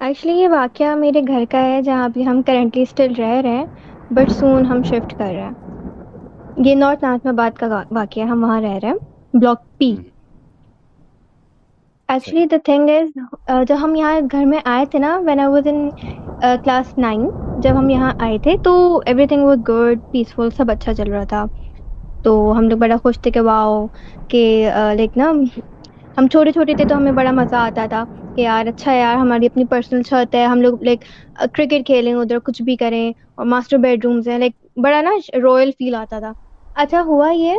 Actually ये वाकया मेरे घर का है जहाँ पे हम करंटली स्टिल रह रहे हैं, बट सून हम शिफ्ट कर रहे हैं। ये नॉर्थ नाज़िमाबाद का वाकया है, हम वहाँ रह रहे हैं, ब्लॉक पी। हम्म। एक्चुअली सही। द थिंग इज, जब हम यहाँ घर में आए थे ना, when I was in class 9, जब हम यहाँ आए थे तो एवरीथिंग वाज गुड, पीसफुल, सब अच्छा चल रहा था। तो हम लोग बड़ा खुश थे कि वाओ, कि लाइक ना, हम छोटे छोटे थे तो हमें बड़ा मजा आता था कि यार अच्छा है यार, हमारी अपनी पर्सनल छत है, हम लोग लाइक क्रिकेट खेलें उधर, कुछ भी करें, और मास्टर बेडरूम्स हैं, लाइक बड़ा ना रॉयल फील आता था। अच्छा हुआ ये,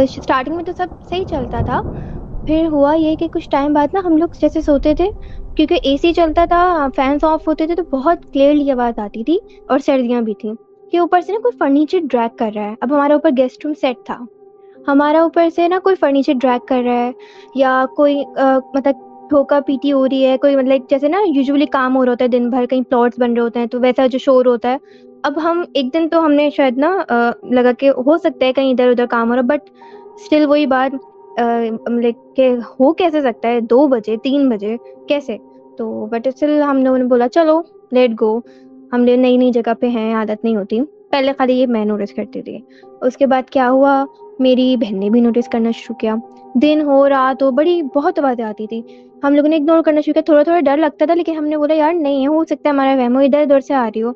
स्टार्टिंग में तो सब सही चलता था। फिर हुआ ये कि कुछ टाइम बाद ना हम लोग जैसे सोते थे, क्योंकि एसी चलता था, फैंस ऑफ होते थे, तो बहुत क्लियरली आवाज आती थी, और सर्दियां भी थी, कि ऊपर से ना कोई फर्नीचर ड्रैग कर रहा है। अब हमारा ऊपर गेस्ट रूम सेट था, हमारा ऊपर से ना कोई फर्नीचर ड्रैग कर रहा है, या कोई मतलब ठोका पीटी हो रही है, कोई मतलब जैसे ना यूजुअली काम हो रहा होता है दिन भर, कहीं प्लॉट्स बन रहे होते हैं तो वैसा जो शोर होता है। अब हम एक दिन तो हमने शायद ना लगा के हो सकता है कहीं इधर उधर काम हो रहा, बट स्टिल वही बात, लाइक के हो कैसे सकता है 2 बजे 3 बजे, कैसे? तो बट स्टिल हम लोगों ने बोला चलो, लेट गो। हम लोग नई नई जगह पे हैं, आदत नहीं होती। पहले खाली ये मैं नोटिस करती थी। उसके बाद क्या हुआ, मेरी बहन ने भी नोटिस करना शुरू किया। दिन हो रात हो, बड़ी बहुत आवाजें आती थी। हम लोगों ने इग्नोर करना शुरू किया, थोड़ा थोड़ा डर लगता था, लेकिन हमने बोला यार नहीं है, हो सकता है हमारा वहम हो, इधर उधर से आ रही हो।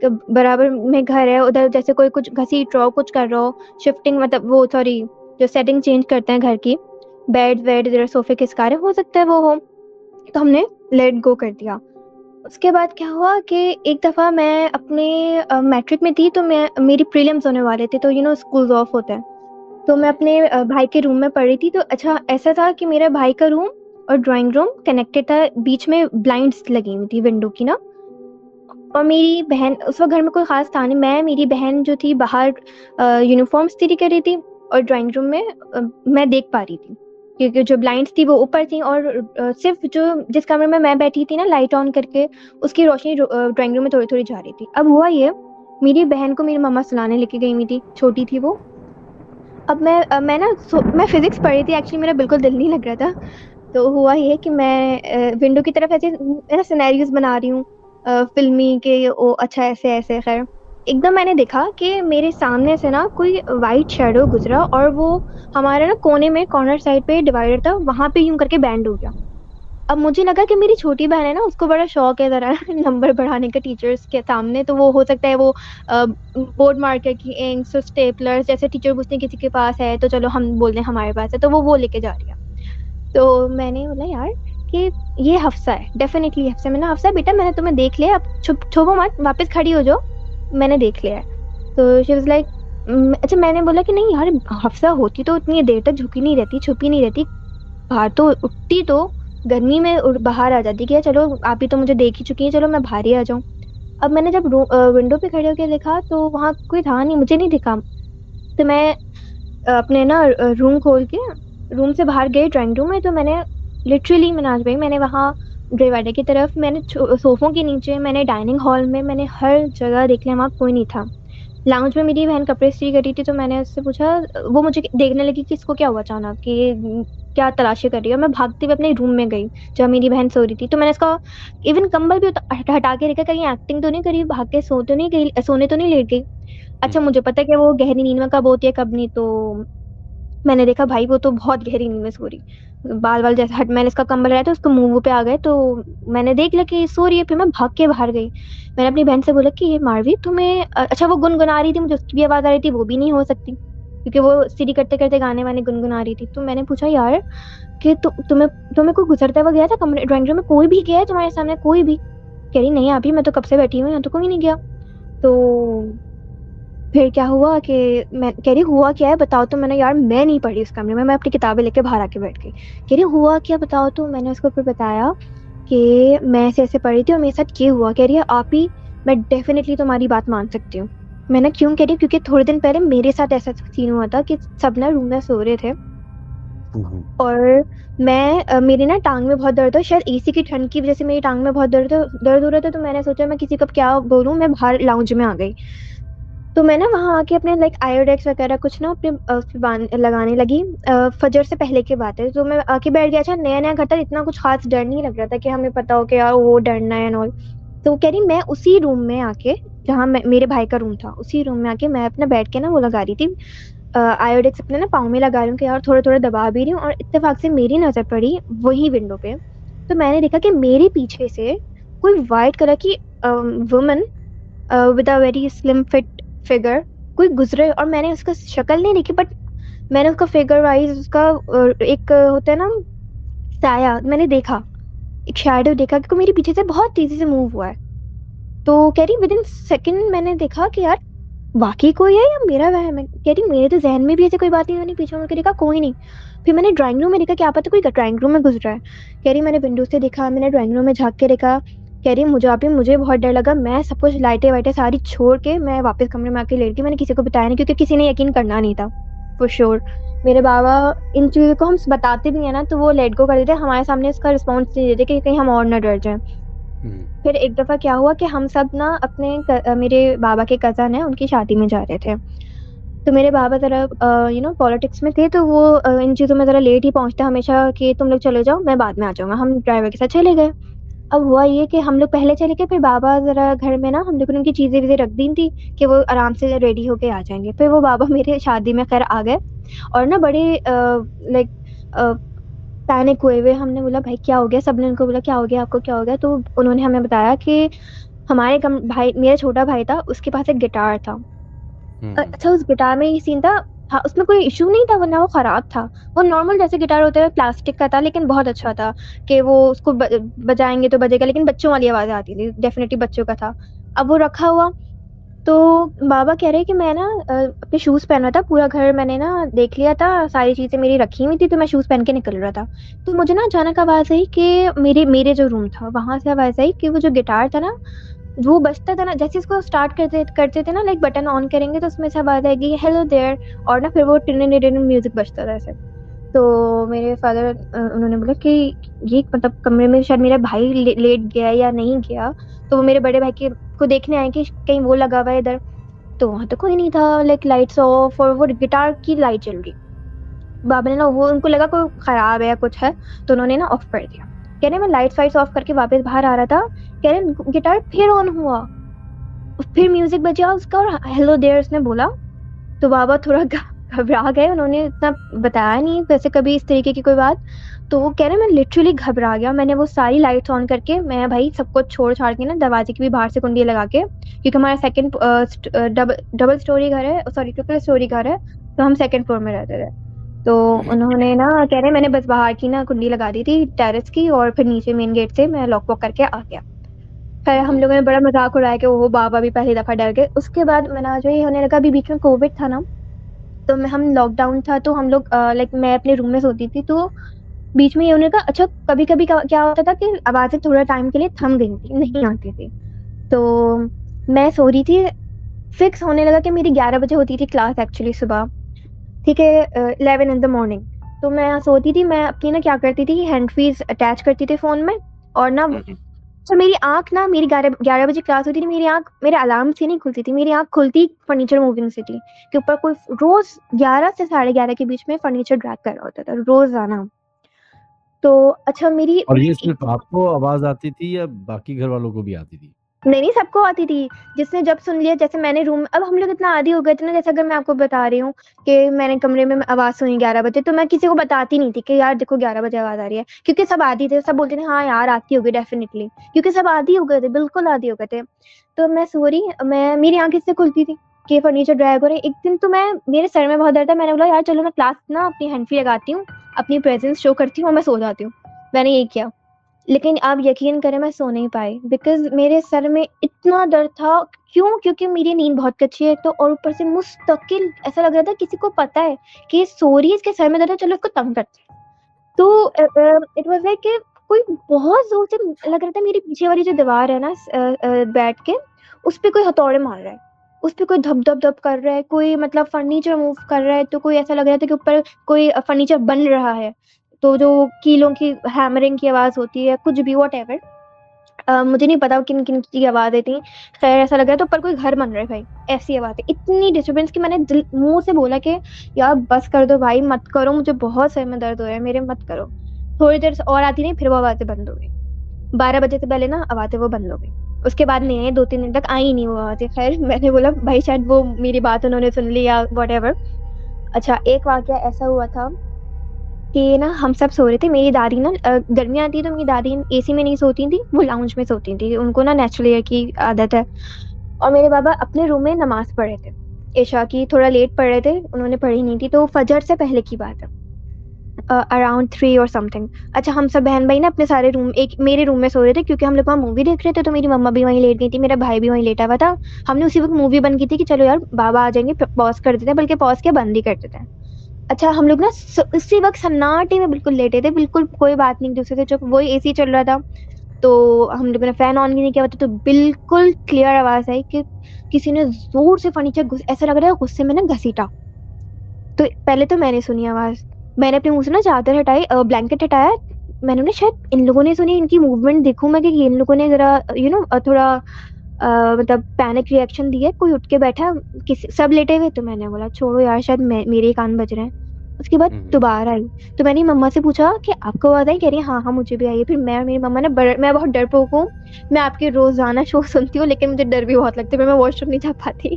कि बराबर में घर है, उधर जैसे कोई कुछ घसीट रहा हो, कुछ कर रहा हो, शिफ्टिंग मतलब वो सॉरी, जो सेटिंग चेंज करते हैं घर की, बेड वेड इधर सोफे खिसका रहे, हो सकता है वो हो। तो हमने लेट गो कर दिया। उसके बाद क्या हुआ कि एक दफा मैं अपने मैट्रिक में थी, तो मैं मेरी प्रीलिम्स होने वाले थे, तो स्कूल ऑफ होता है। तो मैं अपने भाई के रूम में पढ़ी थी। तो अच्छा ऐसा था कि मेरा भाई का रूम और ड्राइंग रूम कनेक्टेड था, बीच में ब्लाइंड्स लगी हुई थी विंडो की ना। और मेरी बहन, उस वक्त घर में कोई खास था नहीं, मैं मेरी बहन जो थी बाहर यूनिफॉर्म स्त्री कर रही थी, और ड्राइंग रूम में मैं देख पा रही थी, क्योंकि जो ब्लाइंड्स थी वो ऊपर थी, और सिर्फ जो जिस कमरे में मैं बैठी थी ना लाइट ऑन करके, उसकी रोशनी ड्राइंग रूम में थोड़ी थोड़ी जा रही थी। अब हुआ ये, मेरी बहन को मेरी मम्मा सुलाने लेके गई हुई थी, छोटी थी वो। अब मैं ना मैं फिजिक्स पढ़ रही थी, एक्चुअली मेरा बिल्कुल दिल नहीं लग रहा था। तो हुआ ये कि मैं विंडो की तरफ ऐसे ऐसे सिनेरियोज बना रही हूँ, फिल्मी के, ओ अच्छा ऐसे ऐसे, खैर एकदम मैंने देखा कि मेरे सामने से ना कोई वाइट शेडो गुजरा, और वो हमारे ना कोने में, कॉर्नर साइड पे डिवाइडर था, वहां पे यूं करके बैंड हो गया। अब मुझे लगा कि मेरी छोटी बहन है ना, उसको बड़ा शौक है जरा नंबर बढ़ाने का टीचर्स के सामने, तो वो हो सकता है वो बोर्ड मार्कर की इंक्स, स्टेपलर्स, जैसे टीचर पूछते हैं किसी के पास है तो चलो हम बोल दें हमारे पास है, तो वो लेके जा रही है। तो मैंने बोला यार कि ये हफ्सा है, डेफिनेटली हफ्सा है। मैंने, हफ्सा बेटा मैंने तुम्हें देख लिया, अब छुपो मत, वापस खड़ी हो जाओ, मैंने देख लिया है। तो शी वाज लाइक, अच्छा मैंने बोला कि नहीं यार, हफ्सा होती तो उतनी देर तक झुकी नहीं रहती, छुपी नहीं रहती, बाहर तो उठती तो गर्मी में बाहर आ जाती कि यार चलो आप ही तो मुझे देख ही चुकी हैं, चलो मैं बाहर ही आ जाऊं। अब मैंने जब विंडो पे खड़े होकर देखा तो वहां कोई था नहीं, मुझे नहीं दिखा। तो मैं अपने ना रूम खोल के रूम से बाहर गई ड्राइंग रूम में, तो मैंने लिटरली, मैं नाच गई, मैंने वहाँ डिवाइडर की तरफ, मैंने सोफों के नीचे, मैंने डाइनिंग हॉल में, मैंने हर जगह देख लिया, वहाँ कोई नहीं था। लाउंज में मेरी बहन कपड़े इस्त्री कर रही थी, तो मैंने उससे पूछा, वो मुझे देखने लगी कि इसको क्या हुआ अचानक, कि ये क्या तलाशी कर रही है। और मैं भागते हुए अपने रूम में गई जहाँ मेरी बहन सो रही थी, तो मैंने इसका इवन कंबल भी हटा के रखा, कहीं एक्टिंग तो नहीं करी, भाग के सो तो नहीं गई, सोने तो नहीं लेट गई। अच्छा हम्म। मुझे पता है कि वो गहरी नींद में कब होती है कब नहीं, तो मैंने देखा भाई वो तो बहुत गहरी नींद में सो रही, बाल बाल जैसे हट, मैंने इसका कंबल लगाया तो उसको मुंह पे आ गए, तो मैंने देख लिया कि ये सो रही है, फिर मैं भाग के बाहर गई। मैंने अपनी बहन से बोला कि ये मारवी तुम्हें अच्छा, वो गुनगुना रही थी, मुझे उसकी भी आवाज आ रही थी, वो भी नहीं हो सकती क्योंकि वो सीढ़ी करते करते गाने वाने गुनगुना रही थी। तो मैंने पूछा यार कि तुम्हें तुम्हें कोई गुजरता हुआ गया था कमरे, ड्राइंग रूम में कोई भी गया है तुम्हारे सामने, कोई भी? कह रही नहीं अभी, मैं तो कब से बैठी हुई हूँ, यहाँ तो कोई नहीं गया। तो फिर क्या हुआ कि मैं कह रही हुआ क्या है बताओ, तो मैंने, यार मैं नहीं पढ़ी उस कमरे में, मैं अपनी किताबें लेके बाहर आके बैठ गई। कह रही हुआ क्या बताओ, तो मैंने उसको फिर बताया कि मैं ऐसे ऐसे पढ़ी थी और मेरे साथ ये हुआ। कह रही है आप ही, मैं डेफिनेटली तुम्हारी बात मान सकती हूँ। मैंने क्यों? कह रही क्योंकि थोड़े दिन पहले मेरे साथ ऐसा सीन हुआ था कि सब ना रूम में सो रहे थे, हम्म। और मैं मेरी ना टांग में बहुत दर्द है, शायद एसी की ठंड की वजह से मेरी टांग में बहुत दर्द हो रहा था, तो मैंने सोचा मैं किसी को क्या बोलूं, मैं बाहर लाउंज में आ गई। तो मैं ना वहाँ आके अपने लाइक आयोडेक्स वगैरह कुछ ना अपने उस पे लगाने लगी। फजर से पहले की बात है, तो मैं आके बैठ गया। अच्छा, नया नया घर था, इतना कुछ खास डर नहीं लग रहा था कि हमें पता हो कि यार वो डरना है एंड ऑल। तो वो कह रही मैं उसी रूम में आके, जहाँ मेरे भाई का रूम था, उसी रूम में आके मैं अपना बैठ के ना वो लगा रही थी, आयोडेक्स अपने ना पाँव में लगा रही हूँ कि यार थोड़ा थोड़ा दबा भी रही हूँ। और इत्तेफाक से मेरी नजर पड़ी वही विंडो पे। तो मैंने देखा कि मेरे पीछे से कोई वाइट कलर की woman with a very slim fit figure कोई गुजरे। और मैंने उसका शक्ल नहीं देखी, बट मैंने उसका फिगर वाइज उसका एक होता है ना साया, मैंने देखा, एक शैडो देखा कि मेरे पीछे से बहुत तेजी से मूव हुआ है। तो कह रही विद इन सेकंड मैंने देखा कि यार बाकी कोई है या मेरा वहम है। कह रही मेरे तो जहन में भी ऐसे कोई बात नहीं बनी, पीछे मुड़ के देखा कोई नहीं। फिर मैंने ड्राइंग रूम में देखा, क्या पता कोई ड्राइंग रूम में घुस रहा है। कह रही मैंने विंडो से देखा, मैंने ड्राइंग रूम में झांक के देखा। कह रही मुझे आप मुझे बहुत डर लगा, मैं सब कुछ लाइटें वाइटें सारी छोड़ के मैं वापस कमरे में आके लेट गई। मैंने किसी को बताया नहीं क्योंकि किसी ने यकीन करना नहीं था फॉर श्योर। मेरे बाबा इन चीजों को हम बताते भी है ना तो वो लेट गो कर देते, हमारे सामने इसका रिस्पॉन्स नहीं देते कि कहीं हम और ना डर जाए। हम्म। फिर एक दफा क्या हुआ कि हम सब ना अपने मेरे बाबा के कजन है उनकी शादी में जा रहे थे। तो मेरे बाबा जरा पॉलिटिक्स में थे, तो वो इन चीजों में जरा लेट ही पहुंचते हमेशा कि तुम लोग चले जाओ मैं बाद में आ जाऊंगा। हम ड्राइवर के साथ चले गए। अब हुआ ये कि हम लोग पहले चले गए, फिर बाबा जरा घर में ना हम लोगों ने उनकी चीजें वीजें रख दी थी कि वो आराम से रेडी होके आ जाएंगे। फिर वो बाबा मेरे शादी में खैर आ गए। और ना बड़े लाइक पैनिक हुए हुए। हमने बोला भाई क्या हो गया, सबने उनको बोला क्या हो गया आपको, क्या हो गया। तो उन्होंने हमें बताया कि हमारे कम भाई, मेरा छोटा भाई था, उसके पास एक गिटार था। हम्म। अच्छा, उस गिटार में ये सीन था। हाँ, उसमें कोई इशू नहीं था, वरना वो खराब था। वो नॉर्मल जैसे गिटार होता है प्लास्टिक का था, लेकिन बहुत अच्छा था कि वो उसको बजाएंगे तो बजेगा, लेकिन बच्चों वाली आवाज आती थी, डेफिनेटली बच्चों का था। अब वो रखा हुआ। तो बाबा कह रहे कि मैं ना अपने शूज पहन रहा था, पूरा घर मैंने ना देख लिया था, सारी चीजें मेरी रखी हुई थी, तो मैं शूज पहन के निकल रहा था। तो मुझे ना अचानक आवाज आई कि मेरे मेरे जो रूम था वहां से आवाज आई कि वो जो गिटार था ना वो बजता था ना, जैसे इसको स्टार्ट करते करते थे ना, लाइक बटन ऑन करेंगे तो उसमें से आवाज आएगी हेलो देयर। और ना फिर वो टिन टिन म्यूजिक बजता था ऐसे। तो मेरे फादर उन्होंने बोला कि ये मतलब कमरे में शायद मेरा भाई लेट गया या नहीं गया। तो वो मेरे बड़े भाई के को देखने आए कि कहीं वो लगा हुआ है इधर। तो वहां तो कोई नहीं था, लाइक लाइट्स ऑफ और वो गिटार की लाइट जल रही। बाबा ने ना वो उनको लगा कोई खराब है या कुछ है, तो उन्होंने ना ऑफ कर दिया। कह रहे मैं लाइट्स वाइट्स ऑफ करके वापस बाहर आ रहा था, कह रहे गिटार फिर ऑन हुआ, फिर म्यूजिक बजा उसका और हेलो देयर उसने बोला। तो बाबा थोड़ा घबरा गए, उन्होंने इतना बताया नहीं वैसे कभी इस तरीके की कोई बात। तो वो कह रहे मैं लिटरली घबरा गया, मैंने वो सारी लाइट्स ऑन करके मैं भाई सब कुछ छोड़ छाड़ के ना दरवाजे की भी बाहर से कुंडी लगा के, क्योंकि हमारा सेकंड डबल डबल स्टोरी घर है, सॉरी ट्रिपल स्टोरी घर है, तो हम सेकंड फ्लोर में रहते थे। तो उन्होंने ना कह रहे मैंने बस बाहर की ना कुंडी लगा दी थी टेरेस की, और फिर नीचे मेन गेट से मैं लॉक वॉक करके आ गया। फिर हम लोगों ने बड़ा मजाक उड़ाया कि वो बाबा भी पहली दफा डर गए। उसके बाद मैंने जो ये होने लगा, अभी बीच में कोविड था ना, तो मैं हम लॉकडाउन था तो हम लोग लाइक मैं अपने रूम में सोती थी। तो बीच में ये होने का अच्छा, कभी कभी क्या होता था कि आवाजें थोड़ा टाइम के लिए थम गई थी, नहीं आती थी। तो मैं सो रही थी, फिक्स होने लगा कि मेरी 11 बजे होती थी क्लास एक्चुअली सुबह, ठीक है, 11 इन द मॉर्निंग। तो मैं सोती थी, मैं अपनी ना क्या करती थी, हैंड फ्रीज अटैच करती थी फोन में। और ना हम्म। तो मेरी आंख ना, मेरी 11 11 बजे क्लास होती थी, मेरी आंख मेरे अलार्म से नहीं खुलती थी, मेरी आंख खुलती फर्नीचर मूविंग सिटी के ऊपर कोई रोज 11 से 11:30 के बीच में फर्नीचर ड्रैग कर रहा होता था रोजाना। तो अच्छा मेरी और ये सिर्फ आपको आवाज आती थी या बाकी घर वालों को भी आती थी? नहीं नहीं, सबको आती थी। जिसने जब सुन लिया, जैसे मैंने रूम, अब हम लोग इतना आदी हो गए थे ना, जैसे अगर मैं आपको बता रही हूँ कि मैंने कमरे में आवाज सुनी 11 बजे, तो मैं किसी को बताती नहीं थी कि यार देखो 11 बजे आवाज आ रही है, क्योंकि सब आदी थे, सब बोलते थे हाँ यार आती होगी डेफिनेटली, क्योंकि सब आदी हो गए थे, बिल्कुल आदी हो गए थे। तो मैं सो रही, मैं मेरी आंख इससे खुलती थी कि फर्नीचर ड्रैग हो रहे। एक दिन तो मैं, मेरे सर में बहुत दर्द था, मैंने बोला यार चलो मैं क्लास ना अपनी हैंड फ्री लगाती हूँ, अपनी प्रेजेंस शो करती हूँ और मैं सो जाती हूँ। मैंने ये किया, लेकिन आप यकीन करें मैं सो नहीं पाई, बिकॉज मेरे सर में इतना दर्द था। क्यों? क्योंकि मेरी नींद बहुत कच्ची है, तो और ऊपर से मुस्तकिल ऐसा लग रहा था किसी को पता है कि ये सो रही है, इसके सर में दर्द है, चलो इसको तंग करते हैं। तो इट वाज लाइक कि कोई बहुत जोर से लग रहा था, मेरी पीछे वाली जो दीवार है ना बैठ के, उस पे कोई हथौड़े मार रहा है, उस पे कोई धप धप धप कर रहा है, कोई मतलब फर्नीचर मूव कर रहा है, तो कोई ऐसा लग रहा था कि ऊपर कोई फर्नीचर बन रहा है। तो जो कीलों की हैमरिंग की आवाज होती है, कुछ भी वॉट एवर, मुझे नहीं पता किन किन की आवाजें थी। खैर ऐसा लग रहा था ऊपर कोई घर बन रहा है भाई, ऐसी आवाजें, इतनी डिस्टर्बेंस कि मैंने मुंह से बोला कि यार बस कर दो भाई, मत करो, मुझे बहुत सर में दर्द हो रहा है मेरे, मत करो। थोड़ी देर से और आती नहीं, फिर वो आवाजें बंद हो गई। 12 बजे से पहले ना आवाजें वो बंद हो गई। उसके बाद नहीं आई, 2-3 दिन तक आई ही नहीं वो आवाजें। खैर मैंने बोला भाई शायद वो मेरी बात उन्होंने सुन ली या वट एवर। अच्छा, एक वाकया ऐसा हुआ था कि ना हम सब सो रहे थे। मेरी दादी ना गर्मियाँ आती है तो मेरी दादी एसी में नहीं सोती थी, वो लाउंज में सोती थी, उनको ना नेचुरल एयर की आदत है। और मेरे बाबा अपने रूम में नमाज पढ़ रहे थे, इशा की थोड़ा लेट पढ़ रहे थे, उन्होंने पढ़ी नहीं थी, तो फजर से पहले की बात है, अराउंड 3 और समथिंग। अच्छा, हम सब बहन भाई ना अपने सारे रूम, एक मेरे रूम में सो रहे थे क्योंकि हम लोग वहाँ मूवी देख रहे थे, तो मेरी मम्मा भी वहीं लेट गई थी, मेरा भाई भी वहीं लेटा हुआ था। हमने उसी वक्त मूवी बंद की थी कि चलो यार बाबा आ जाएंगे, पॉज कर देते हैं, बल्कि पॉज के बंद ही कर देते हैं। अच्छा, हम लोग ना उसी वक्त सन्नाटे में बिल्कुल लेटे थे, बिल्कुल कोई बात नहीं, एक दूसरे से चुप, वही एसी चल रहा था। तो हम लोगों ने फैन ऑन भी नहीं किया हुआ था, तो बिल्कुल क्लियर आवाज आई कि किसी ने जोर से फर्नीचर ऐसा लग रहा है गुस्से में ना घसीटा। तो पहले तो मैंने सुनी आवाज, मैंने अपने मुंह से ना चादर हटाई, ब्लैंकेट हटाया। मैंने ना शायद इन लोगों ने सुनी, इनकी मूवमेंट देखूं मैं कि इन लोगों ने जरा थोड़ा मतलब पैनिक रिएक्शन दिया, कोई उठ के बैठा, किसी सब लेटे हुए, तो मैंने बोला छोड़ो यार शायद मेरे ही कान बज रहे हैं। उसके बाद दोबारा आई, तो मैंने मम्मा से पूछा कि आपको आवाज आई, कह रही है हाँ हाँ मुझे भी आई है। फिर मैं और मेरी मम्मा ने मैं बहुत डरपोक हूँ, मैं आपके रोजाना शो सुनती हूँ लेकिन मुझे डर भी बहुत लगता है, मैं वॉशरूम नहीं जा पाती।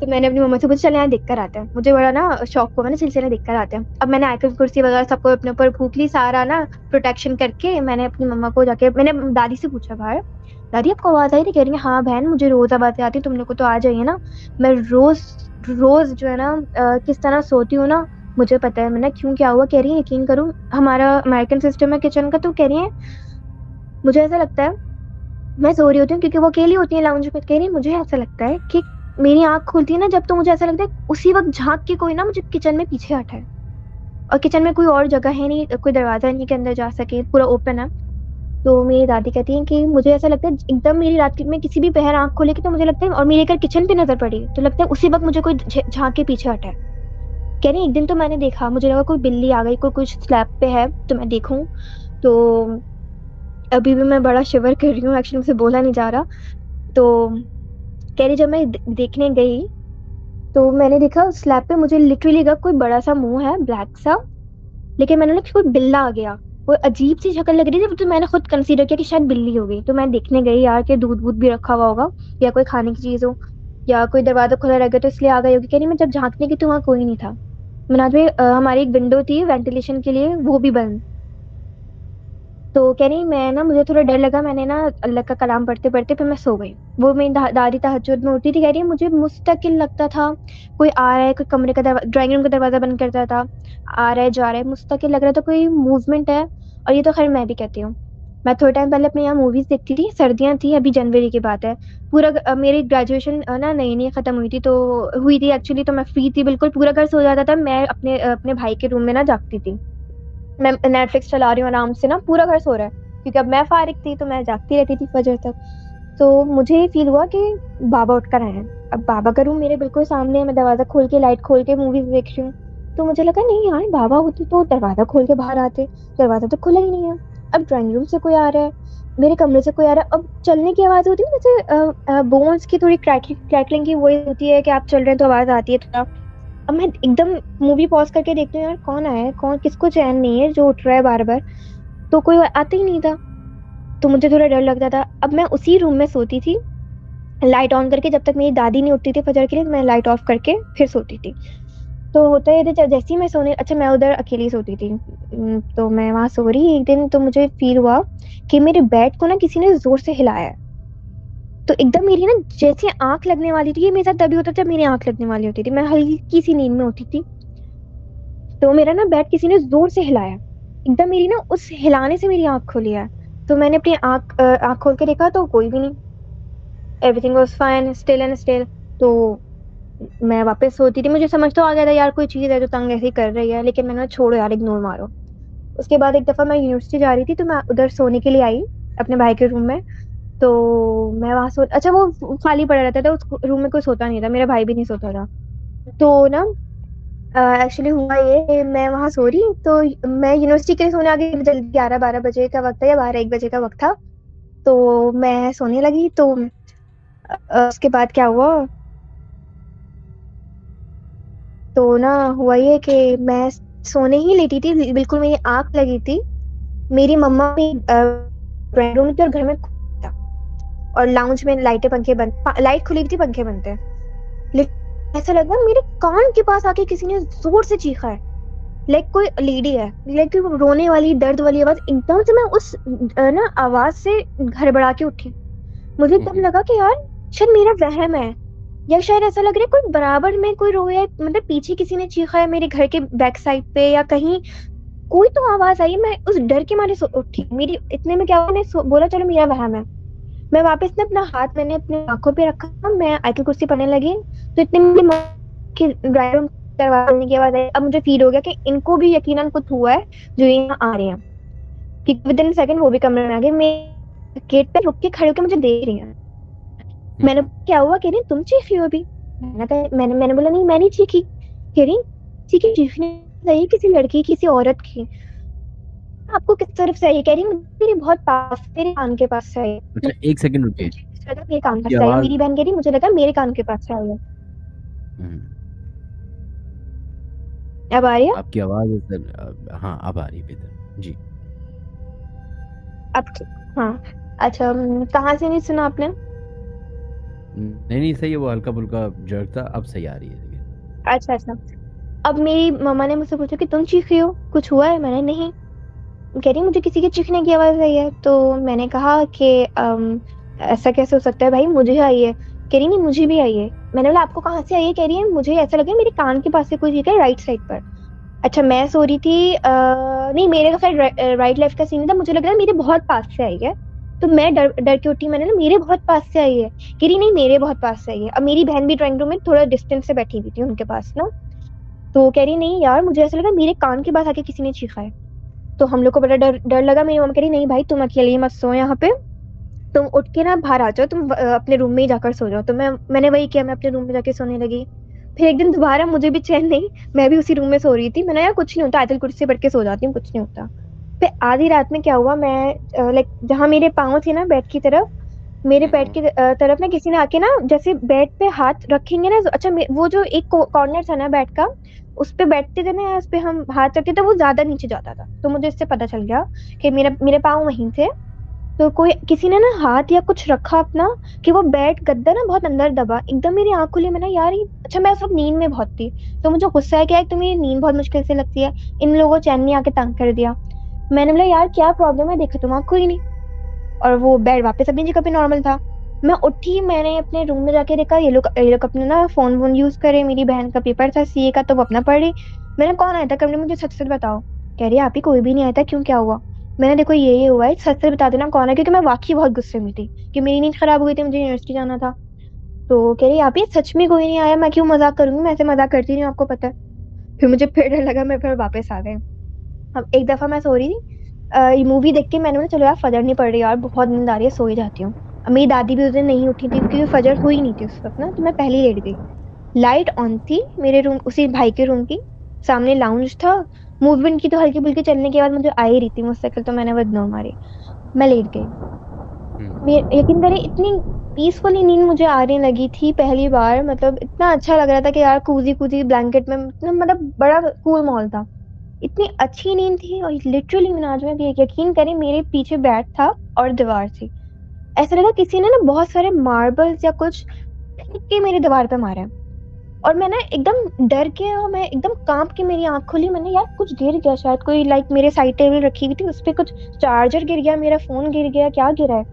तो मैंने अपनी मम्मा से पूछा चल यहाँ देख कर आते हैं, मुझे बड़ा ना शौक हुआ, मैंने सिलसिले देख कर आते हैं। अब मैंने आयतल कुर्सी वगैरह सबको अपने ऊपर फूक ली, सारा ना प्रोटेक्शन करके मैंने अपनी मम्मा को जाके, मैंने दादी से पूछा बाहर, दादी आपको आवाज आई थी? कह रही है हाँ बहन मुझे रोज आवाजें आती, तुम लोग को तो आ जाइए ना। मैं रोज रोज जो है ना किस तरह सोती हूँ ना, मुझे पता है। मैंने क्यों, क्या हुआ? कह रही है यकीन करो, हमारा अमेरिकन सिस्टम है किचन का, तो कह रही है मुझे ऐसा लगता है, मैं सो रही होती हूँ क्योंकि वो अकेली होती है लाउंज में, कह रही है मुझे ऐसा लगता है कि मेरी आंख खुलती है ना जब, तो मुझे ऐसा लगता है उसी वक्त झांक के कोई ना मुझे किचन में पीछे हटा है, और किचन में कोई और जगह है नहीं, कोई दरवाजा नहीं कि अंदर जा सके, पूरा ओपन है। तो मेरी दादी कहती है कि मुझे ऐसा लगता है एकदम, मेरी रात में किसी भी पहर आंख खोले की तो मुझे लगता है, और मेरी अगर किचन पे नजर पड़ी तो लगता है उसी वक्त मुझे कोई झांक के पीछे हटा है। कह रही एक दिन तो मैंने देखा, मुझे लगा कोई बिल्ली आ गई, कोई कुछ स्लैब पे है तो मैं देखूं। तो अभी भी मैं बड़ा शिवर कर रही हूँ, एक्चुअली मुझसे बोला नहीं जा रहा। तो कह रही जब मैं देखने गई तो मैंने देखा स्लैब पे, मुझे लिटरली लगा कोई बड़ा सा मुंह है ब्लैक सा, लेकिन मैंने लगा कोई बिल्ला आ गया, कोई अजीब सी शक्ल लग रही थी, तो मैंने खुद कंसीडर किया कि शायद बिल्ली हो गई। तो मैं देखने गई यार कि दूध वूध भी रखा हुआ होगा या कोई खाने की चीज हो, या कोई दरवाजा खुला रह गया तो इसलिए आ गई होगी। कह रही मैं जब झांकने की तो वहाँ कोई नहीं था। मैंने आज भी हमारी एक विंडो थी वेंटिलेशन के लिए, वो भी बंद। तो कह रही मैं ना, मुझे थोड़ा डर लगा, मैंने ना अल्लाह का कलाम पढ़ते पढ़ते फिर मैं सो गई। वो मेरी दादी तहज्जुद में उठी थी, कह रही है मुझे मुस्तकिल लगता था कोई आ रहा है, कोई कमरे का ड्राइंग रूम का दरवाजा बंद करता था, आ रहा है जा रहा है, मुस्तकिल लग रहा था, कोई मूवमेंट है। और ये तो खैर मैं भी कहती हूँ, मैं थोड़े टाइम पहले अपने यहाँ मूवीज देखती थी, सर्दियाँ थी, अभी जनवरी की बात है, पूरा मेरी ग्रेजुएशन ना नई नई खत्म हुई थी, तो हुई थी एक्चुअली, तो मैं फ्री थी बिल्कुल, पूरा घर सो जाता था, मैं अपने अपने भाई के रूम में ना जागती थी। मैं नेटफ्लिक्स चला रही हूँ आराम से ना, पूरा घर सो रहा है क्योंकि अब मैं फारिग थी तो मैं जागती रहती थी फजर तक। तो मुझे फील हुआ कि बाबा उठकर आए हैं। अब बाबा का रूम मेरे बिल्कुल सामने है, मैं दरवाजा खोल के लाइट खोल के मूवीज देख रही हूँ। तो मुझे लगा नहीं यार, बाबा होते तो दरवाजा खोल के बाहर आते, दरवाजा तो खुला ही नहीं है। अब ड्राइंग रूम से कोई आ रहा है, मेरे कमरे से कोई आ रहा है, अब चलने की आवाज होती है जैसे बोन्स की थोड़ी क्रैकलिंग की वही होती है कि आप चल रहे हैं तो आवाज आती है थोड़ा। अब मैं एकदम मूवी पॉज करके देखती हूँ यार कौन आया है, कौन, किसको चैन नहीं है जो उठ रहा है बार बार, तो कोई आता ही नहीं था। तो मुझे थोड़ा डर लगता था। अब मैं उसी रूम में सोती थी लाइट ऑन करके, जब तक मेरी दादी नहीं उठती थी फजर के लिए, मैं लाइट ऑफ करके फिर सोती थी। तो होता ये था जैसे ही मैं सोने, अच्छा मैं उधर अकेली सोती थी, तो मैं वहां सो रही एक दिन, तो मुझे फील हुआ कि मेरे बेड को ना किसी ने जोर से हिलाया है। तो एकदम मेरी ना जैसे आंख लगने वाली थी, ये मेरे साथ तभी होता था जब मेरी आंख लगने वाली होती थी, मैं हल्की सी नींद में होती थी, तो मेरा ना बेड किसी ने जोर से हिलाया, एकदम मेरी ना उस हिलाने से मेरी आंख खुली है। तो मैंने अपनी आंख खोल के देखा तो कोई भी नहीं, everything was fine, still and still. तो मैं वापस सोती थी, मुझे समझ तो आ गया था यार कोई चीज है जो तंग ऐसे ही कर रही है, लेकिन मैंने छोड़ो यार, इग्नोर मारो। उसके बाद एक दफा मैं यूनिवर्सिटी जा रही थी, तो मैं उधर सोने के लिए आई अपने भाई के रूम में। तो मैं वहां सो, अच्छा वो खाली पड़ा रहता था, उस रूम में कोई सोता नहीं था, मेरा भाई भी नहीं सोता था। तो ना एक्चुअली हुआ ये, मैं वहां सो रही, तो मैं यूनिवर्सिटी के लिए सोने आ गई, जल्दी 11-12 बजे का वक्त था या 12-1 बजे का वक्त था। तो मैं सोने लगी। तो उसके बाद क्या हुआ, तो ना हुआ ये कि मैं सोने ही लेटी थी, बिल्कुल मेरी आंख लगी थी। मेरी मम्मा भी ड्राइंग रूम थी और घर में था, और लाउंज में लाइटें पंखे बंद, लाइट खुली हुई थी, पंखे बंद थे। लेकिन ऐसा लगा मेरे कान के पास आके किसी ने जोर से चीखा है, लाइक कोई लेडी है, लाइक रोने वाली दर्द वाली आवाज। एकदम से मैं उस ना आवाज से घबरा के उठी। मुझे तब हम्म, लगा कि यार शायद मेरा वहम है, या शायद ऐसा लग रहा है कोई बराबर में कोई रोया है, मतलब पीछे किसी ने चीखा है मेरे घर के बैक साइड पे, या कहीं कोई तो आवाज आई। मैं उस डर के मारे उठी। मेरी इतने में क्या हुआ, मैंने बोला चलो मेरा वहम है। मैं वापस ना अपना हाथ मैंने अपने आंखों पे रखा, मैं आयतुल कुर्सी पढ़ने लगी। तो इतने में मेरी माँ की ड्राइंग रूम दरवाजा खोलने की आवाज आई। अब मुझे फील हो गया कि इनको भी यकीनन कुछ हुआ है जो यहाँ आ रहे हैं, कि विद इन सेकंड वो भी कमरे में आ गए। मैं गेट पे रुक के खड़े होकर मुझे देख रही हैं। मैंने क्या हुआ, कह रही तुम चीख रही हो अभी। मैंने बोला नहीं मैं नहीं चीखी। कह रही चीखी चीखने चाहिए किसी लड़की किसी औरत की, आपको किस तरफ से आई। कह रही मेरे बहुत पास, मेरे कान के पास से आई। अच्छा, एक सेकंड रुकिए। मुझे लगा मेरे कान के आपकी पास से आई। आवाज मेरी बहन कह रही मुझे लगा मेरे कान के पास से आई है। हम्म, अब आ रही है? आपकी आवाज सर, हाँ अब आ रही है बेहतर जी। अब हाँ। अच्छा कहाँ से नहीं सुना आपने? नहीं नहीं, सही है, वो हल्का फुल्का जर्क था, अब सही आ रही है। अच्छा अच्छा। अब मेरी मम्मा ने मुझसे पूछा कि तुम चीख रही हो, कुछ हुआ है? मैंने नहीं। कह रही मुझे किसी के चीखने की आवाज आई है। तो मैंने कहा कि ऐसा कैसे हो सकता है भाई, मुझे आई है। कह रही नहीं मुझे भी आई है। मैंने बोला आपको कहाँ से आई है? कह रही है मुझे ऐसा लगा मेरे कान के पास से कोई चीख है, राइट साइड पर। अच्छा मैं सो रही थी, नहीं मेरे का साइड राइट लेफ्ट का सीन था, मुझे लग रहा है मेरे बहुत पास से आई है। तो मैं डर डर के उठी, मैंने ना मेरे बहुत पास से आई है। कह रही नहीं मेरे बहुत पास से आई है। अब मेरी बहन भी ड्राइंग रूम में थोड़ा डिस्टेंस से बैठी हुई थी उनके पास ना। तो कह रही नहीं यार मुझे ऐसा लगा मेरे कान के पास आके किसी ने चीखा है। तो हम लोग को बड़ा डर डर लगा। मेरी मम्मी कह रही नहीं भाई तुम अकेले मत सो यहाँ पे, तुम उठ के ना बाहर आ जाओ, तुम अपने रूम में ही जाकर सो जाओ। तो मैंने वही किया, मैं अपने रूम में जाके सोने लगी। फिर एक दिन दोबारा मुझे भी चैन नहीं, मैं भी उसी रूम में सो रही थी। मैंने यार कुछ नहीं होता, आयतल कुर्सी से पढ़ के सो जाती हूँ, कुछ नहीं होता। फिर आधी रात में क्या हुआ, मैं लाइक जहाँ मेरे पाँव थे ना बेड की तरफ, मेरे हम्म, बेड की तरफ ना किसी ने आके ना जैसे बेड पे हाथ रखेंगे ना, अच्छा वो जो एक कॉर्नर था ना बेड का, उस पे बैठते थे ना, उस पे हम हाथ रखते थे, वो ज्यादा नीचे जाता था। तो मुझे इससे पता चल गया कि मेरे पाँव वहीं थे। तो कोई किसी ने ना हाथ या कुछ रखा अपना, कि वो बेड गद्दा ना बहुत अंदर दबा। एकदम मेरी आंख खुली, मैंने यार अच्छा मैं उस वक्त नींद में बहुत थी। तो मुझे गुस्सा है कि यार तो मेरी नींद बहुत मुश्किल से लगती है, इन लोगों चैन नहीं आके तंग कर दिया। मैंने बोला यार क्या प्रॉब्लम है, देखा तुम आंख खुली नहीं। और वो बेड वापस अपनी जगह पे नॉर्मल था। मैं उठी, मैंने अपने रूम में जाके देखा ये लोग अपने ना फोन वोन यूज करे। मेरी बहन का पेपर था सीए का, तो वो अपना पढ़ रही। मैंने कौन आया था कमरे में, मुझे सच सच बताओ। कह रही आप ही, कोई भी नहीं आया था, क्यों क्या हुआ? मैंने देखो ये हुआ है, सच सच बता देना कौन है, क्योंकि मैं वाकई बहुत गुस्से में थी कि मेरी नींद खराब हो गई थी, मुझे यूनिवर्सिटी जाना था। तो कह रही आप ही सच में कोई नहीं आया, मैं क्यों मजाक करूंगी, मैं ऐसे मजाक करती नहीं हूँ, आपको पता है। फिर मुझे फिर डर लगा, मैं फिर वापस आ गए। अब एक दफा मैं सो रही थी, ये मूवी देख के मैंने बोला चलो यार फजर नहीं पड़ रही यार, बहुत नींद आ रही है, सो ही जाती हूँ। अब मेरी दादी भी उस दिन नहीं उठी थी क्योंकि फजर हुई नहीं थी उस वक्त ना, तो मैं पहले ही लेट गई। लाइट ऑन थी मेरे रूम, उसी भाई के रूम की, सामने लाउंज था। मूवमेंट की तो हल्की फुल्की चलने के बाद मुझे आ ही रही थी मुस्तकिल, तो मैंने वो इग्नोर मारी। मैं लेट गई। यकीन करें इतनी पीसफुली नींद मुझे आने लगी थी पहली बार, मतलब इतना अच्छा लग रहा था कि यार कूजी कूजी ब्लैंकेट में, मतलब बड़ा कूल माहौल था। इतनी अच्छी नींद थी, और लिटरली मिनाज में यकीन करें मेरे पीछे बेड था और दीवार थी। ऐसा लगा किसी ने ना बहुत सारे मार्बल्स या कुछ फेंक के मेरे दीवार पे मारे। और मैं ना एकदम डर के, और मैं एकदम कांप के मेरी आंख खुली। मैंने यार कुछ गिर गया शायद, कोई लाइक मेरे साइड टेबल रखी हुई थी उस पे कुछ चार्जर गिर गया, मेरा फोन गिर गया, क्या गिरा है।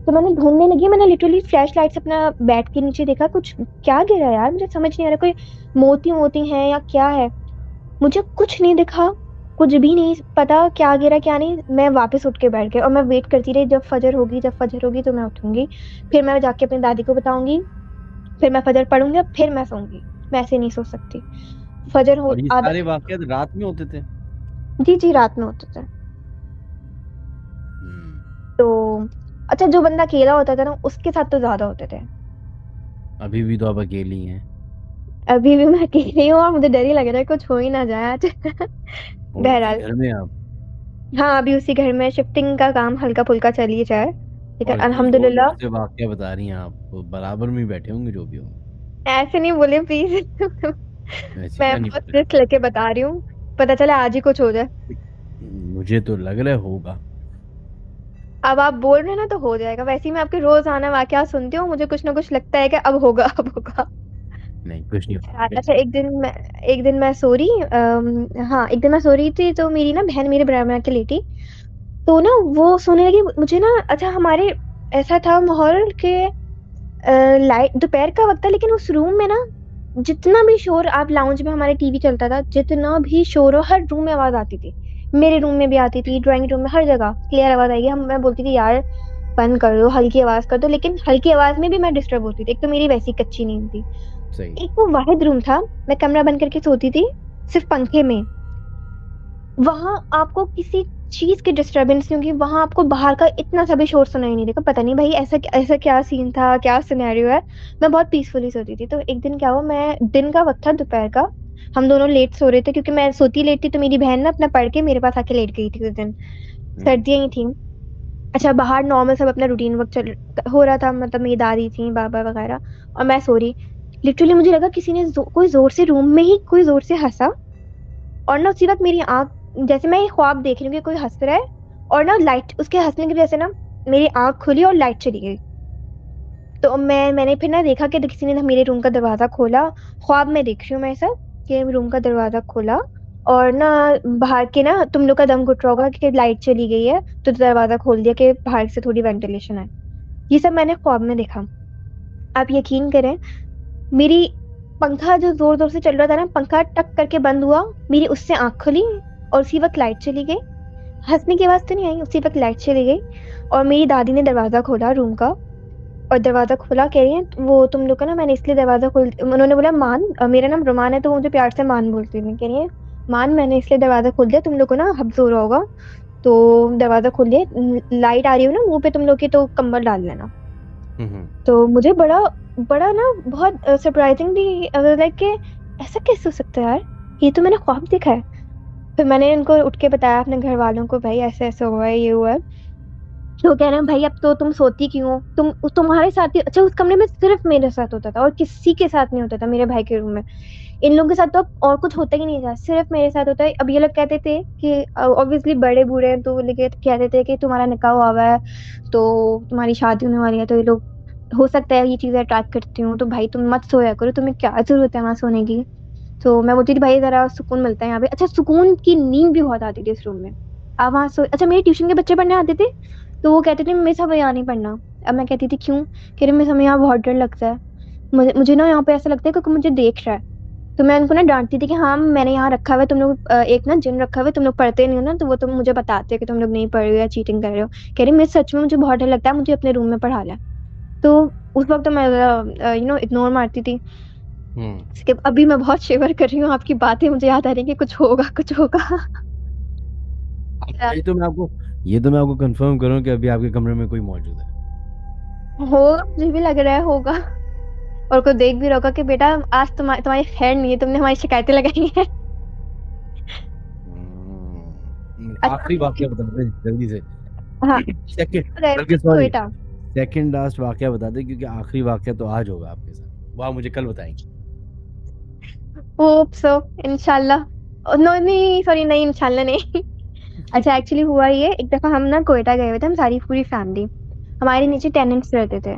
तो मैंने ढूंढने लगी, मैंने लिटरली फ्लैश लाइट से अपना बेड के नीचे देखा, कुछ क्या गिरा है यार, मुझे समझ नहीं आ रहा, कोई मोती मोती है या क्या है। मुझे कुछ नहीं दिखा, कुछ भी नहीं पता क्या गिरा क्या नहीं। मैं वापस उठ के बैठ गई और मैं वेट करती रही, जब फजर होगी जब फजर होगी तो मैं उठूंगी, फिर मैं जाके अपनी दादी को बताऊंगी, फिर मैं फजर पढ़ूंगी, फिर मैं सोऊंगी। मैं ऐसे नहीं सो सकती। फजर हो और ये आधा। सारे वाकयात रात में होते थे? जी जी रात में होते थे। हम्म, तो अच्छा जो बंदा अकेला होता था ना उसके साथ तो ज्यादा होते थे। अभी भी तो आप अकेली हैं। अभी भी मैं अकेली हूँ और मुझे डर ही लग रहा है कुछ हो ही ना जाए आज। और उसी बहरहाल घर में आप। हाँ, अभी उसी घर में शिफ्टिंग का काम हल्का फुल्का चल ही जाए। लेकिन और ये जोर अल्हम्दुलिल्लाह जोर से वाकया बता रही हैं आप, तो बराबर में ही बैठे होंगे जो भी होंगे। ऐसे नहीं बोले प्लीज। ऐसी मैं क्या नहीं बहुत बोल रिस्क लेके बता रही हूँ, पता चला आज ही कुछ हो जाए। रहे, मुझे तो लग रहा है होगा। अब आप बोल रहे हैं ना तो हो जाएगा। वैसे ही मैं आपके रोजाना वाकया सुनती हूँ, मुझे कुछ ना कुछ लगता है कि अब होगा अब होगा। नहीं, कुछ नहीं होगा, अच्छा, टेंशन। एक दिन मैं सो रही हाँ, एक दिन मैं सो रही थी तो मेरी ना बहन मेरे बराबर में आके लेटी। तो ना वो सोने लगी, मुझे ना अच्छा हमारे ऐसा था माहौल के लाइट दोपहर का वक्त था, लेकिन उस रूम में ना जितना भी शोर, आप लाउंज में हमारे टीवी चलता था, जितना भी शोर हो हर रूम में आवाज आती थी। मेरे रूम में भी आती थी, ड्राइंग रूम में, हर जगह क्लियर आवाज आएगी। हम मैं बोलती थी यार बंद कर दो, हल्की आवाज कर दो, लेकिन हल्की आवाज में भी मैं डिस्टर्ब होती थी। एक तो मेरी वैसी कच्ची नींद थी। सही। एक वो वाहिद रूम था, मैं कमरा बंद करके सोती थी सिर्फ पंखे में। वहां आपको किसी चीज की डिस्टरबेंस नहीं होगी, वहां आपको बाहर का इतना सा भी शोर सुनाई नहीं देगा। पता नहीं भाई ऐसा ऐसा क्या सीन था, क्या सिनेरियो है। मैं बहुत पीसफुली सोती थी। तो एक दिन क्या हुआ, मैं दिन का वक्त था दोपहर का, हम दोनों लेट सो रहे थे क्योंकि मैं सोती लेट थी, तो मेरी बहन ना अपना पढ़ के मेरे पास आके लेट गई थी उस दिन। हम्म। सर्दियां ही थी। अच्छा, बाहर नॉर्मल सब अपना रूटीन वर्क चल हो रहा था, मतलब मेरी दादी थी, बाबा वगैरह, और मैं सो रही। लिटरली मुझे लगा किसी ने कोई जोर से रूम में ही कोई जोर से हंसा। और ना उसी वक्त मेरी आंख, जैसे मैं ये ख्वाब देख रही हूँ कि कोई हंस रहा है, और ना लाइट उसके हंसने की वजह से ना मेरी आंख खुली और लाइट चली गई। तो मैंने फिर ना देखा कि किसी ने मेरे रूम का दरवाजा खोला। ख्वाब में देख रही हूँ मैं ऐसा कि रूम का दरवाजा खोला, और ना बाहर के ना तुम लोग का दम घुट रहा होगा कि लाइट चली गई है, तो दरवाजा खोल दिया कि बाहर से थोड़ी वेंटिलेशन आए। ये सब मैंने ख्वाब में देखा। आप यकीन करें, मेरी पंखा जो जोर जोर से चल रहा था ना, पंखा टक करके बंद हुआ, मेरी उससे आंख खुली और उसी वक्त लाइट चली गई। हंसने की आवाज तो नहीं आई, उसी वक्त लाइट चली गई। और मेरी दादी ने दरवाजा खोला रूम का, और दरवाजा खोला, कह रही है वो तुम लोग का ना, मैंने इसलिए दरवाजा खोल, उन्होंने बोला मान, मेरा नाम रोमान है तो वो मुझे प्यार से मान बोलती थी, कह रही है मान मैंने इसलिए दरवाजा खोल दिया, तुम लोग को ना हब्स हो रहा होगा तो दरवाजा खोल दिया, लाइट आ रही हो ना मुंह पे तुम लोग की तो कंबल डाल लेना। हम्म। तो मुझे बड़ा बड़ा ना बहुत सरप्राइजिंगली लाइक कि ऐसा कैसे हो सकता है यार, ये तो मैंने ख्वाब देखा है। फिर मैंने इनको उठ के बताया अपने घर वालों को, भाई ऐसे ऐसे हुआ है, ये हुआ है। तो कह रहे हैं भाई अब तो तुम सोती क्यों हो? तुम्हारे साथ ही, अच्छा उस कमरे में सिर्फ मेरे साथ होता था और किसी के साथ नहीं होता था, मेरे भाई के रूम में। इन लोगों के साथ तो अब और कुछ होता ही नहीं था, सिर्फ मेरे साथ होता है। अब ये लोग कहते थे कि ऑब्वियसली बड़े बूढ़े हैं तो लेके कहते थे कि तुम्हारा निकाह हुआ है तो तुम्हारी शादी होने वाली है, तो ये लोग हो सकता है ये चीजें अट्रैक्ट करती हूँ, तो भाई तुम मत सोया करो, तुम्हें क्या जरूरत है वहां सोने की। तो मैं बोलती थी भाई जरा सुकून मिलता है यहाँ पे। अच्छा, सुकून की नींद भी बहुत आती थी इस रूम में। अब वहां सो, अच्छा मेरे ट्यूशन के बच्चे पढ़ने आते थे, तो वो कहते थे मेरे साथ यहाँ नहीं पढ़ना। अब मैं कहती थी क्यों? कह रहे मेरे समय यहाँ बहुत डर लगता है, मुझे ना यहाँ पे ऐसा लगता है कि कोई मुझे देख रहा है। तो मैं उनको ना डांटती थी कि हाँ मैंने यहाँ रखा हुआ है, तुम लोग एक ना जिन रखा हुआ है, तुम लोग पढ़ते नहीं हो ना, तो वो तुम मुझे बताते हो कि तुम लोग नहीं पढ़ रहे हो या चीटिंग कर रहे हो। कह रही मैं सच में मुझे बहुत डर लगता है, मुझे अपने रूम में पढ़ा ले। तो उस वक्त तो मैं इग्नोर मारती थी। हम्म। इसके अभी मैं बहुत शिवर कर रही हूँ, आपकी बातें मुझे याद आ रही है कि कुछ होगा कुछ होगा। अच्छा, ये तो मैं आपको कंफर्म करूँ कि अभी आपके कमरे में कोई मौजूद है। होगा, मुझे भी लग रहा है होगा। और कोई देख भी रहा होगा कि बेटा आज तुम्हारी खैर नहीं है, तुमने हमारी शिकायतें लगाई हैं। अच्छा आखिरी वाक्य बता दे जल्दी से। हाँ, सेकंड, रहे बल्कि थे सॉरी, क्वेटा। सेकंड लास्ट वाक्य बता दे, क्योंकि आखिरी वाक्य तो आज होगा आपके साथ, वो आप मुझे कल बताएंगे। होप सो, इंशाल्लाह। नो नहीं, सॉरी, नहीं इंशाल्लाह नहीं। अच्छा एक्चुअली हुआ ये, एक दफा हम ना क्वेटा गए हुए थे, हम सारी पूरी फैमिली, हमारे नीचे टेनेंट्स रहते थे।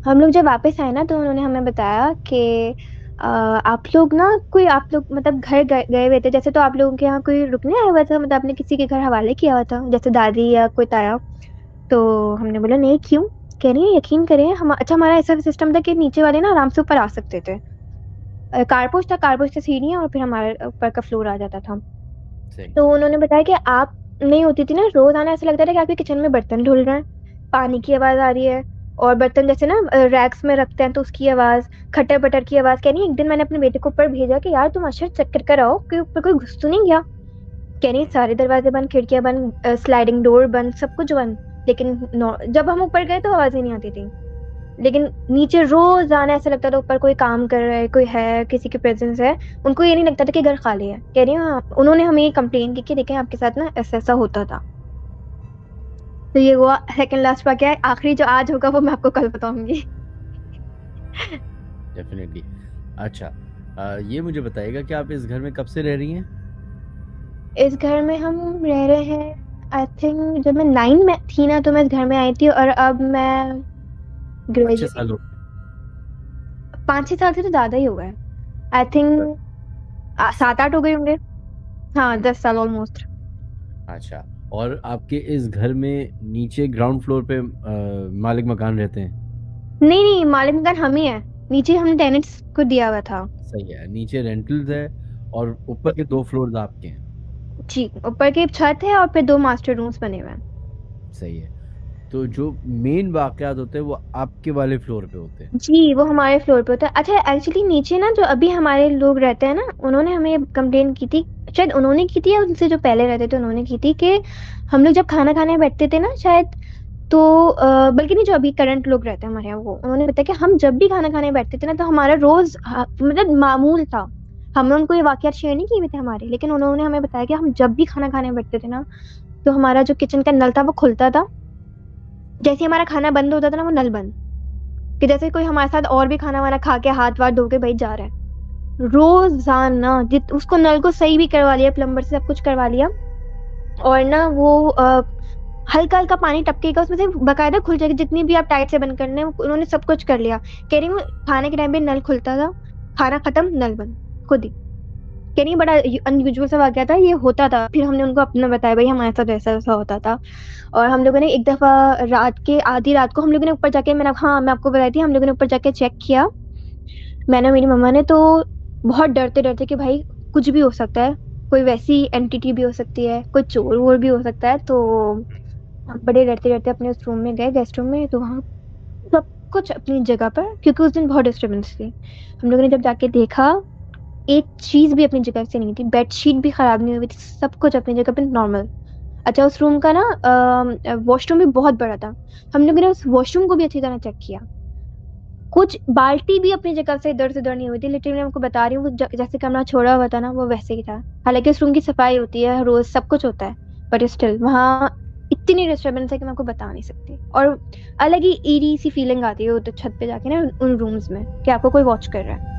हम लोग जब वापस आए ना तो उन्होंने हमें बताया कि आप लोग ना कोई, आप लोग मतलब घर गए हुए थे जैसे, तो आप लोगों के यहाँ कोई रुकने आया हुआ था, मतलब आपने किसी के घर हवाले किया हुआ था जैसे दादी या कोई ताया। तो हमने बोला नहीं, क्यों? कह रही है यकीन करें हम, अच्छा हमारा ऐसा सिस्टम था कि नीचे वाले ना आराम से ऊपर आ सकते थे। कारपोश था, कारपोश से सीढ़ियाँ और फिर हमारे ऊपर का फ्लोर आ जाता था। सही। तो उन्होंने बताया कि आप नहीं होती थी ना, रोज आना ऐसा लगता था कि आपके किचन में बर्तन धुल रहे हैं, पानी की आवाज आ रही है, और बर्तन जैसे ना रैक्स में रखते हैं तो उसकी आवाज, खटर पटर की आवाज। कह रही एक दिन मैंने अपने बेटे को ऊपर भेजा कि यार तुम अशर चेक कर कर आओ कि ऊपर कोई घुस तो नहीं गया। कह रही सारे दरवाजे बंद, खिड़कियां बंद, स्लाइडिंग डोर बंद, सब कुछ बंद। लेकिन जब हम ऊपर गए तो आवाज ही नहीं आती थी। लेकिन नीचे रोज आना ऐसा लगता था ऊपर कोई काम कर रहा है, कोई है, किसी की प्रेजेंस है। उनको ये नहीं लगता था कि घर खाली है। कह रही हूँ हाँ, उन्होंने हमें ये कंप्लेन की कि देखें आपके साथ ना ऐसा ऐसा होता था। तो ये हुआ सेकंड लास्ट वाक्य है। आखिरी जो आज होगा वो मैं आपको कल बताऊंगी। डेफिनेटली। अच्छा, ये मुझे बताइएगा कि आप इस घर में कब से रह रही हैं? इस घर में हम रह रहे हैं, आई थिंक जब मैं 9 में थी ना तो मैं इस घर में आई थी, और अब मैं 5-6 ग्रेजुएट साल हो गए? 5-6 साल से तो ज्यादा ही हो गए, आई थिंक 7-8 हो गए होंगे। हाँ, 10 साल ऑलमोस्ट। अच्छा, और आपके इस घर में नीचे ग्राउंड फ्लोर पे मालिक मकान रहते हैं? नहीं नहीं, मालिक मकान हम ही है, नीचे हमने टेनेंट्स को दिया हुआ था। सही है, नीचे रेंटल्स है और ऊपर के 2 फ्लोर्स आपके हैं। जी, ऊपर की छत है और फिर 2 मास्टर रूम्स बने हुए हैं। सही है। तो जो मेन वाकयात होते हैं वो आपके वाले फ्लोर पे होते हैं? जी, वो हमारे फ्लोर पे होता है। अच्छा, एक्चुअली नीचे ना जो अभी हमारे लोग रहते हैं ना, उन्होंने हमें कंप्लेन की थी, शायद उन्होंने की थी या उनसे जो पहले रहते थे उन्होंने की थी, कि हम लोग जब खाना खाने बैठते थे ना शायद, तो बल्कि नहीं, जो अभी करंट लोग रहते हैं हमारे यहाँ, वो उन्होंने बताया कि हम जब भी खाना खाने बैठते थे ना तो हमारा रोज मतलब मामूल था। हमने उनको ये वाकयात शेयर नहीं किए हुए थे हमारे, लेकिन उन्होंने हमें बताया कि हम जब भी खाना खाने बैठते थे ना तो हमारा जो किचन का नल था वो खुलता था। जैसे ही हमारा खाना बंद होता था ना, वो नल बंद, कि जैसे कोई हमारे साथ और भी खाना वाना खा के हाथ वाथ धो के भाई जा रहा है। रोजाना जित उसको नल को सही भी करवा लिया, प्लम्बर से सब कुछ करवा लिया, और ना वो हल्का हल्का पानी टपकेगा उसमें से, बकायदा खुल जाएगा, जितनी भी आप टाइट से बंद करने हैं, उन्होंने सब कुछ कर लिया। कह रही हूँ खाने के टाइम पे नल खुलता था, खाना खत्म नल बंद खुद ही। कह रही बड़ा अनयूजुअल सा वाकया था, ये होता था। फिर हमने उनको अपना बताया, भाई हमारे साथ ऐसा ऐसा होता था। और हम लोगों ने एक दफा रात के आधी रात को हम लोगों ने ऊपर जाके, मैंने हाँ मैं आपको बताई थी, हम लोगों ने ऊपर जाके चेक किया, मैंने और मेरी मम्मा ने, तो बहुत डरते डरते कि भाई कुछ भी हो सकता है, कोई वैसी एंटिटी भी हो सकती है, कोई चोर वोर भी हो सकता है। तो हम बड़े डरते डरते अपने उस रूम में गए, गेस्ट रूम में, तो वहाँ सब कुछ अपनी जगह पर, क्योंकि उस दिन बहुत डिस्टर्बेंस थी। हम लोगों ने जब जाके देखा, एक चीज भी अपनी जगह से नहीं थी, बेडशीट भी खराब नहीं हुई थी, सब कुछ अपनी जगह पे नॉर्मल। अच्छा, उस रूम का ना वॉशरूम भी बहुत बड़ा था, हम लोगों ने उस वॉशरूम को भी अच्छी तरह चेक किया। कुछ बाल्टी भी अपनी जगह से इधर नहीं हुई थी। लिटरली मैं आपको बता रही हूँ, जैसे कमरा छोड़ा हुआ था ना वो वैसे ही था। हालांकि उस रूम की सफाई होती है रोज, सब कुछ होता है, बट स्टिल वहाँ इतनी डिस्टर्बेंस है कि मैं आपको बता नहीं सकती। और अलग ही ईरी सी फीलिंग आती है उधर छत पे जाके ना, उन रूम्स में, कि आपको कोई वॉच कर रहा है।